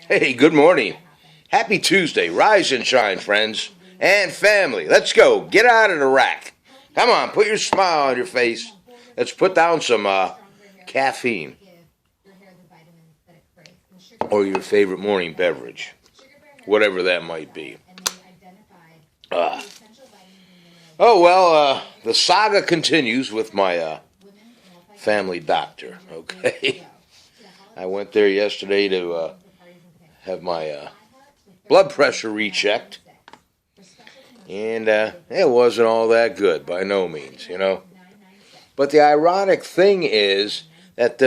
Hey, good morning. Happy Tuesday. Rise and shine, friends and family. Let's go. Get out of the rack. Come on, put your smile on your face. Let's put down some caffeine or your favorite morning beverage, whatever that might be. The saga continues with my family doctor, okay? I went there yesterday to have my blood pressure rechecked, and it wasn't all that good by no means, you know. But the ironic thing is that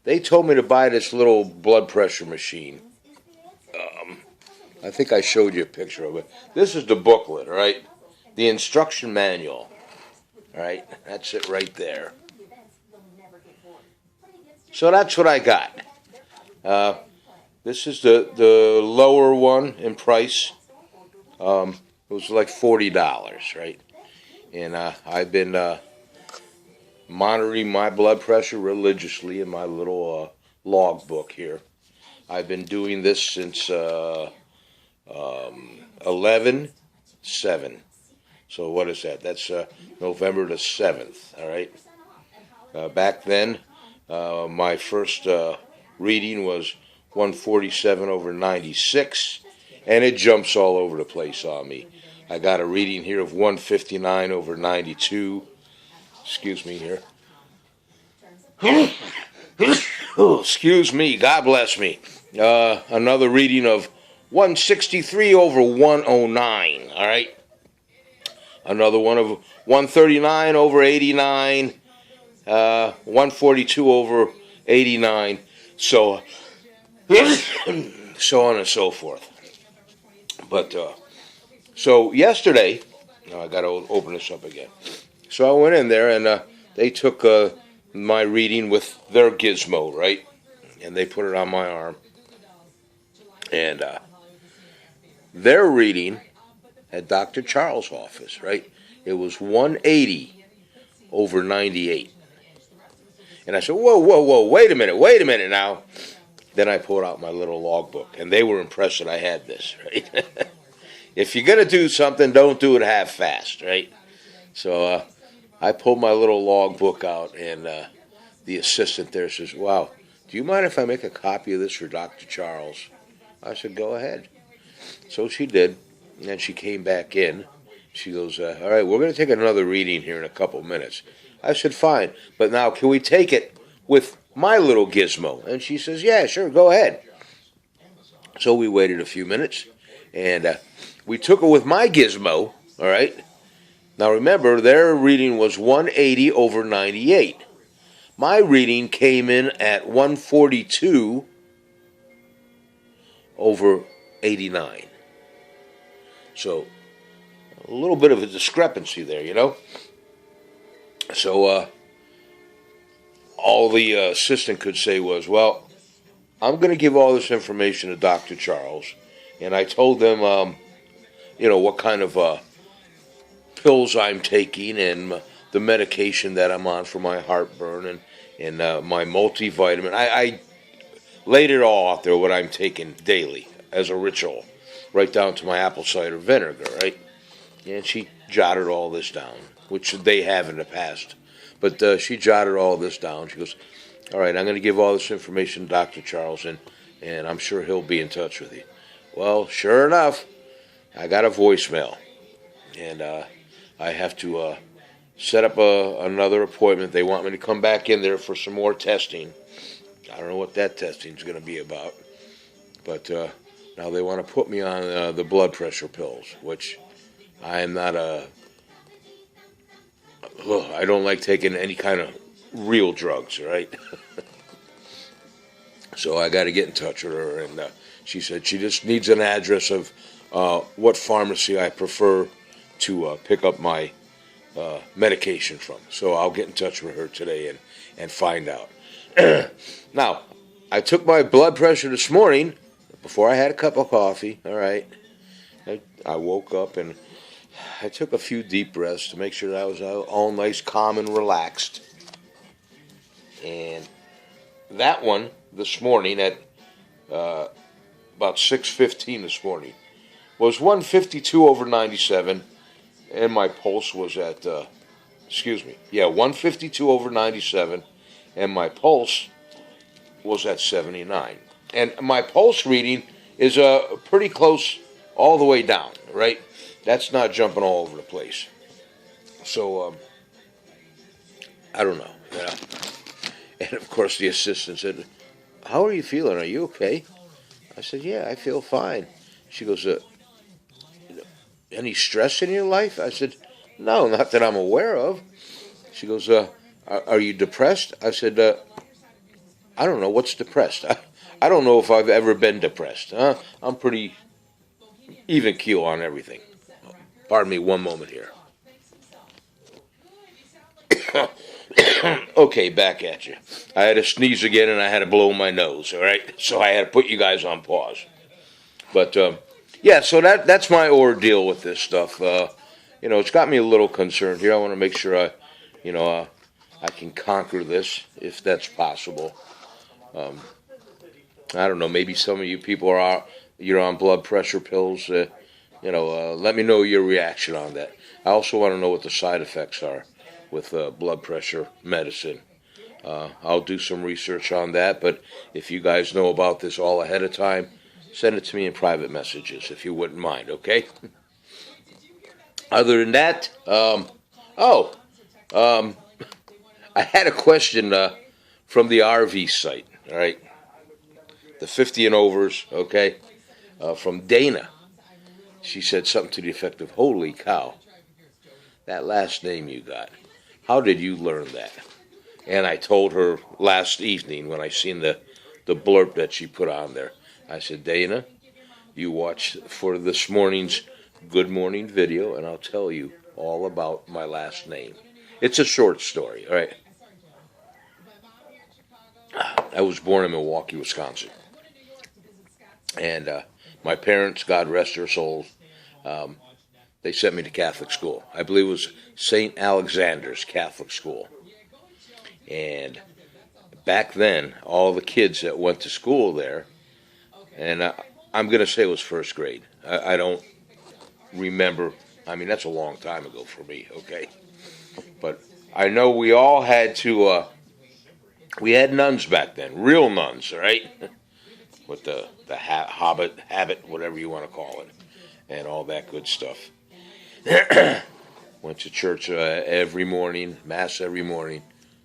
they told me to buy this little blood pressure machine. I think I showed you a picture of it. This is the booklet, right? The instruction manual, right? That's it right there. So that's what I got. This is the lower one in price. It was like $40, right? And I've been monitoring my blood pressure religiously in my little log book here. I've been doing this since 11/7. So what is that? That's November the 7th, all right? Back then, my first reading was 147/96, and it jumps all over the place on me. I got a reading here of 159/92. Excuse me here. Oh, excuse me. God bless me. Another reading of 163/109. All right. Another one of 139/89. 142/89. So, so on and so forth. But so yesterday, I got to open this up again. So I went in there and they took my reading with their gizmo, right? And they put it on my arm. And their reading at Dr. Charles' office, right? It was 180/98. And I said, whoa, wait a minute now. Then I pulled out my little logbook, and they were impressed that I had this, right? If you're going to do something, don't do it half-fast, right? So I pulled my little logbook out, and the assistant there says, wow, do you mind if I make a copy of this for Dr. Charles? I said, go ahead. So she did, and then she came back in. She goes, all right, we're going to take another reading here in a couple minutes. I said, fine, but now can we take it with my little gizmo? And she says, yeah, sure, go ahead. So we waited a few minutes, and we took it with my gizmo, all right? Now remember, their reading was 180/98. My reading came in at 142/89. So a little bit of a discrepancy there, you know? So all the assistant could say was, well, I'm going to give all this information to Dr. Charles. And I told them, what kind of pills I'm taking and the medication that I'm on for my heartburn and my multivitamin. I laid it all out there, what I'm taking daily as a ritual, right down to my apple cider vinegar, right? And she jotted all this down, which they have in the past. But she jotted all this down. She goes, all right, I'm going to give all this information to Dr. Charles, and I'm sure he'll be in touch with you. Well, sure enough, I got a voicemail, and I have to set up another appointment. They want me to come back in there for some more testing. I don't know what that testing is going to be about. But now they want to put me on the blood pressure pills, which I am not I don't like taking any kind of real drugs, right? So I got to get in touch with her, and she said she just needs an address of what pharmacy I prefer to pick up my medication from. So I'll get in touch with her today and find out. Now, I took my blood pressure this morning before I had a cup of coffee, all right? I woke up and I took a few deep breaths to make sure that I was all nice, calm, and relaxed. And that one this morning at about 6:15 this morning. Was 152 over 97, and my pulse was at 152 over 97, and my pulse was at 79. And my pulse reading is pretty close all the way down, right? That's not jumping all over the place. So, I don't know. And of course, the assistant said, "How are you feeling? Are you okay?" I said, "Yeah, I feel fine." She goes, "Any stress in your life?" I said, "No, not that I'm aware of." She goes, "Are you depressed?" I said, "I don't know what's depressed. I don't know if I've ever been depressed. I'm pretty even keel on everything." Pardon me one moment here. Okay, back at you. I had to sneeze again and I had to blow my nose, all right? So I had to put you guys on pause. But, yeah, so that's my ordeal with this stuff. It's got me a little concerned here. I want to make sure I can conquer this if that's possible. I don't know, maybe some of you people you're on blood pressure pills. Let me know your reaction on that. I also want to know what the side effects are with blood pressure medicine. I'll do some research on that, but if you guys know about this all ahead of time, send it to me in private messages if you wouldn't mind, okay? Other than that, I had a question from the RV site, all right? The 50 and overs, okay? From Dana. She said something to the effect of, "Holy cow, that last name you got. How did you learn that?" And I told her last evening when I seen the blurb that she put on there. I said, "Dana, you watch for this morning's Good Morning video, and I'll tell you all about my last name." It's a short story, all right? I was born in Milwaukee, Wisconsin. And my parents, God rest their souls, they sent me to Catholic school. I believe it was St. Alexander's Catholic School. And back then, all the kids that went to school there, and I'm going to say it was first grade. I don't remember. I mean, that's a long time ago for me, okay? But I know we all had to, we had nuns back then, real nuns, right? With the habit, whatever you want to call it, and all that good stuff. Went to church every morning, mass every morning.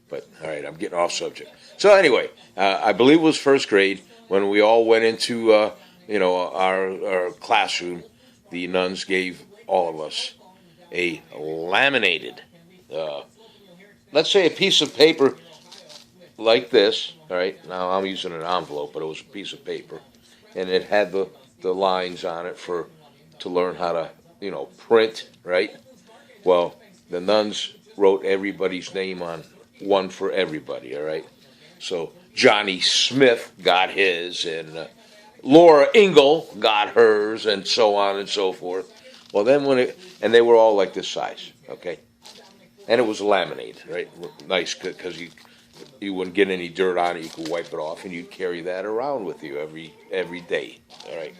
But, all right, I'm getting off subject. So anyway, I believe it was first grade when we all went into, our classroom. The nuns gave all of us a laminated, let's say a piece of paper like this. All right, now I'm using an envelope, but it was a piece of paper. And it had the lines on it to learn how to, print, right? Well, the nuns wrote everybody's name on one for everybody, all right? So Johnny Smith got his, and Laura Ingle got hers, and so on and so forth. Well, then and they were all like this size, okay? And it was laminated, right? Nice, because you wouldn't get any dirt on it. You could wipe it off, and you'd carry that around with you every day, all right?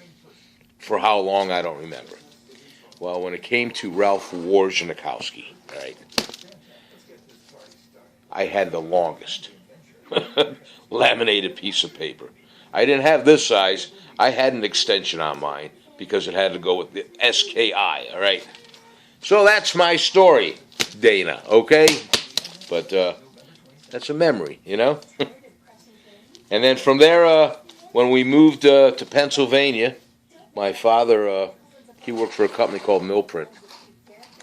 For how long, I don't remember. Well, when it came to Ralph Warzenikowski, all right, I had the longest laminated piece of paper. I didn't have this size. I had an extension on mine because it had to go with the SKI, all right? So that's my story, Dana, okay? But that's a memory, And then from there, when we moved to Pennsylvania, my father, he worked for a company called Millprint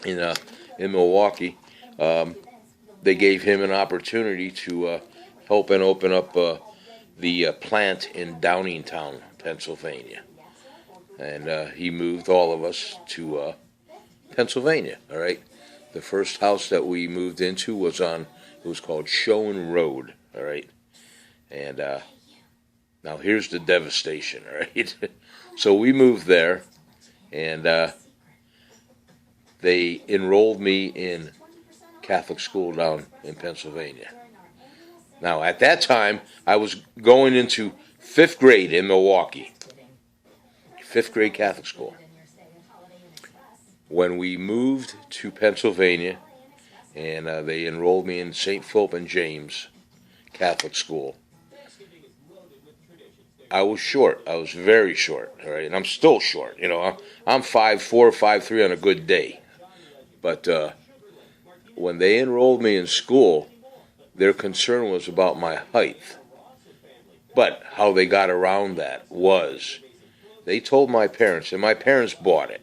in Milwaukee. They gave him an opportunity to help and open up the plant in Downingtown, Pennsylvania. And he moved all of us to Pennsylvania, all right? The first house that we moved into was it was called Schoen Road, all right? And now here's the devastation, all right? So we moved there, and they enrolled me in Catholic school down in Pennsylvania. Now, at that time, I was going into fifth grade in Milwaukee. Fifth grade Catholic school. When we moved to Pennsylvania, and they enrolled me in St. Philip and James Catholic school, I was short. I was very short, all right? And I'm still short. You know, I'm 5'4", 5'3" on a good day. But when they enrolled me in school, their concern was about my height. But how they got around that was they told my parents, and my parents bought it.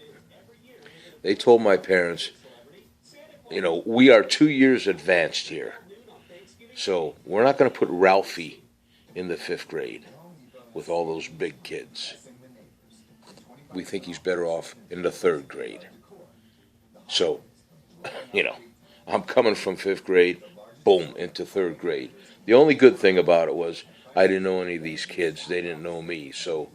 They told my parents, you know, we are 2 years advanced here. So we're not going to put Ralphie in the fifth grade with all those big kids. We think he's better off in the third grade. So, you know, I'm coming from fifth grade, boom, into third grade. The only good thing about it was I didn't know any of these kids. They didn't know me. So,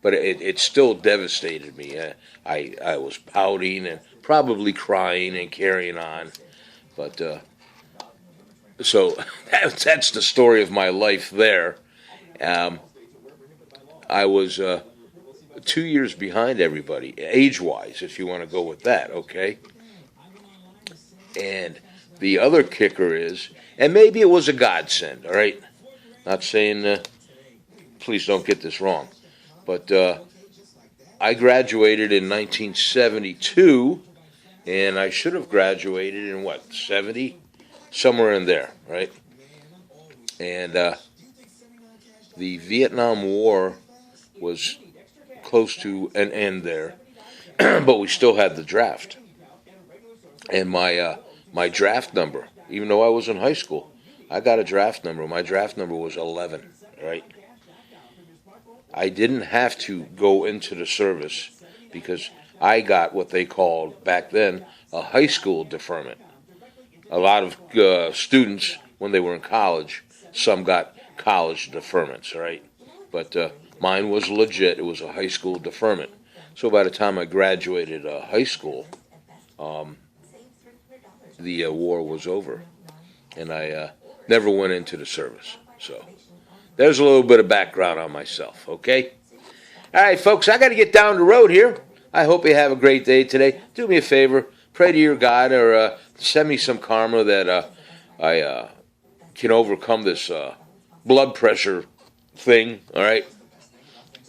but it still devastated me. I was pouting and probably crying and carrying on. But, so that's the story of my life there. I was 2 years behind everybody, age-wise, if you want to go with that, okay? And the other kicker is, and maybe it was a godsend, all right? Not saying, please don't get this wrong, but I graduated in 1972, and I should have graduated in, 70? Somewhere in there, right? And the Vietnam War was close to an end there, but we still had the draft. And my draft number, even though I was in high school, I got a draft number. My draft number was 11, right? I didn't have to go into the service because I got what they called back then a high school deferment. A lot of students, when they were in college, some got college deferments, right? But mine was legit. It was a high school deferment. So by the time I graduated high school, the war was over. And I never went into the service. So there's a little bit of background on myself, okay? All right, folks, I got to get down the road here. I hope you have a great day today. Do me a favor. Pray to your God or send me some karma that I can overcome this blood pressure thing, all right?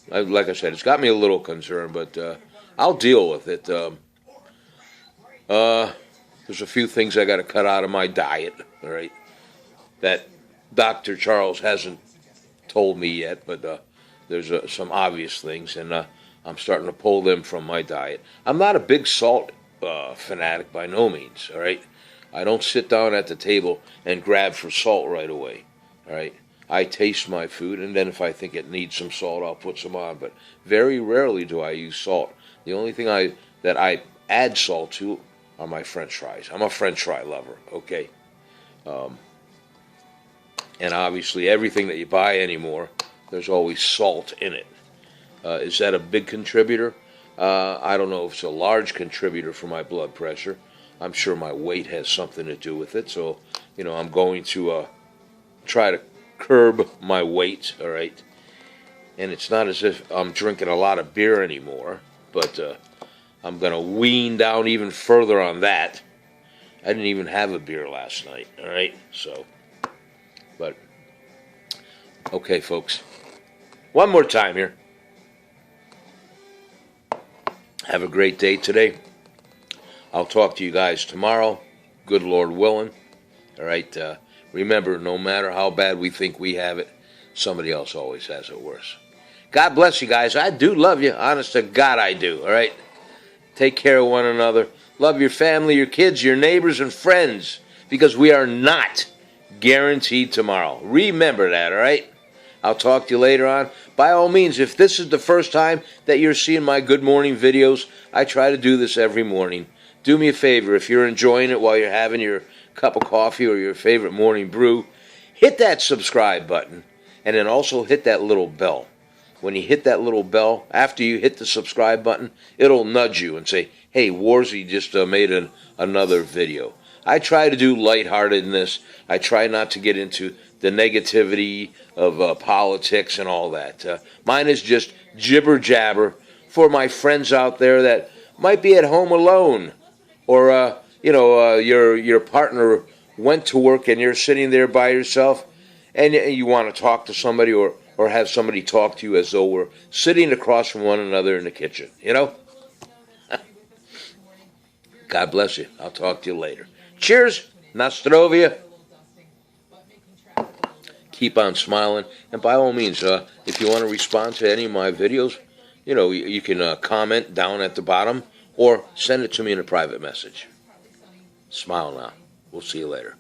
Like I said, it's got me a little concerned, but I'll deal with it. There's a few things I got to cut out of my diet, all right, that Dr. Charles hasn't told me yet, but there's some obvious things, and I'm starting to pull them from my diet. I'm not a big salt fanatic by no means, all right? I don't sit down at the table and grab for salt right away, all right? I taste my food, and then if I think it needs some salt, I'll put some on, but very rarely do I use salt. The only thing that I add salt to are my French fries. I'm a French fry lover, okay? And obviously everything that you buy anymore, there's always salt in it. Is that a big contributor? I don't know if it's a large contributor for my blood pressure. I'm sure my weight has something to do with it. So, you know, I'm going to try to curb my weight, all right? And it's not as if I'm drinking a lot of beer anymore, but I'm going to wean down even further on that. I didn't even have a beer last night, all right? So, but, okay, folks. One more time here. Have a great day today. I'll talk to you guys tomorrow, good Lord willing. All right, remember, no matter how bad we think we have it, somebody else always has it worse. God bless you guys. I do love you. Honest to God, I do. All right? Take care of one another. Love your family, your kids, your neighbors, and friends, because we are not guaranteed tomorrow. Remember that, all right? I'll talk to you later on. By all means, if this is the first time that you're seeing my good morning videos, I try to do this every morning. Do me a favor, if you're enjoying it while you're having your cup of coffee or your favorite morning brew, hit that subscribe button, and then also hit that little bell. When you hit that little bell, after you hit the subscribe button, it'll nudge you and say, hey, Warzy just made another video. I try to do lightheartedness. I try not to get into the negativity of politics and all that. Mine is just jibber jabber for my friends out there that might be at home alone, or your partner went to work and you're sitting there by yourself, and you want to talk to somebody, or have somebody talk to you as though we're sitting across from one another in the kitchen. God bless you. I'll talk to you later. Cheers, Nostrovia. Keep on smiling. And by all means, if you want to respond to any of my videos, you can comment down at the bottom or send it to me in a private message. Smile now. We'll see you later.